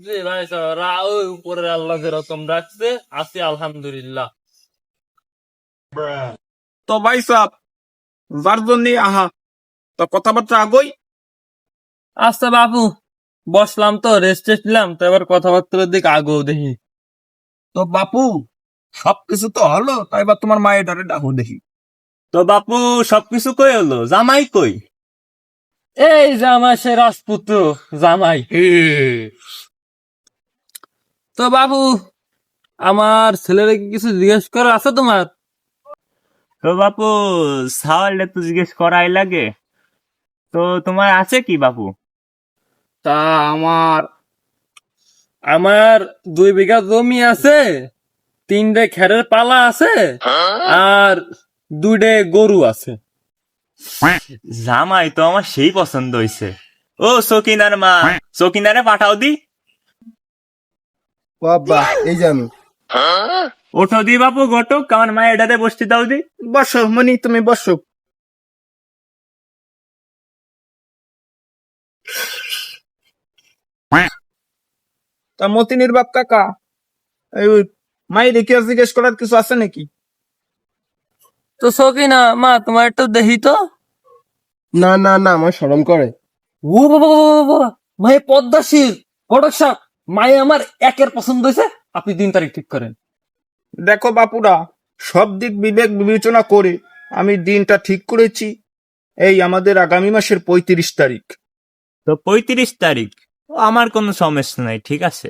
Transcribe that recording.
জি ভাই সাহেবরা ওই উপরে আল্লাহ যেরকম রাখছে আছি আলহামদুলিল্লাহ। তো ভাই সাহ, যার জন্য আহা, তো কথাবার্তা আগোই। আচ্ছা বাবু, বসলাম তো রেস্ট নিলাম, তো এবার কথাবার্তার দিকে আগেও দেখি। তো বাপু, সবকিছু তো হলো, তাই এবার তোমার মায়ের ডারে ডাকো দেখি। তো বাপু, সবকিছু কই হলো? জামাই কই? এই জামাই সে রাজপুত্র জামাই। তো বাবু, আমার ছেলের কিছু জিজ্ঞেস করার আছে তোমার? তো বাপু, সাওয়ালটা তো জিজ্ঞেস করাই লাগে। তো তোমার আছে কি বাপু? তা আমার আমার 2 বিঘা জমি আছে, 3টে খেরের পালা আছে, আর 2টে গরু আছে। জামাই তো আমার সেই পছন্দ হইছে। ও সকিনার মা, সকিনারে পাঠাও দি। বাবা, এই যে আমি। ওঠো দি বাপু, ঘটক আমার মা এটাতে বসতে দাও দি। বসো মনি, তুমি বসো। তা মতিনের বাপ কাকা, এই মায়ের কি আর জিজ্ঞেস করার কিছু আছে নাকি? তো সকিনা মা, তোমার একটু দেখি তো। না না না, আমার শরম করে। ও বাবা বাবা বাবা, মায়ে পদ্মাশীল ঘটক সাহেব, মায়ে আমার একের পছন্দ হয়েছে, আপনি দিন তারিখ ঠিক করেন। দেখো বাপুরা, সব দিক বিবেক বিবেচনা করে আমি দিনটা ঠিক করেছি। এই আমাদের আগামী মাসের 35 তারিখ। তো 35 তারিখ, ও আমার কোনো সমস্যা নাই, ঠিক আছে।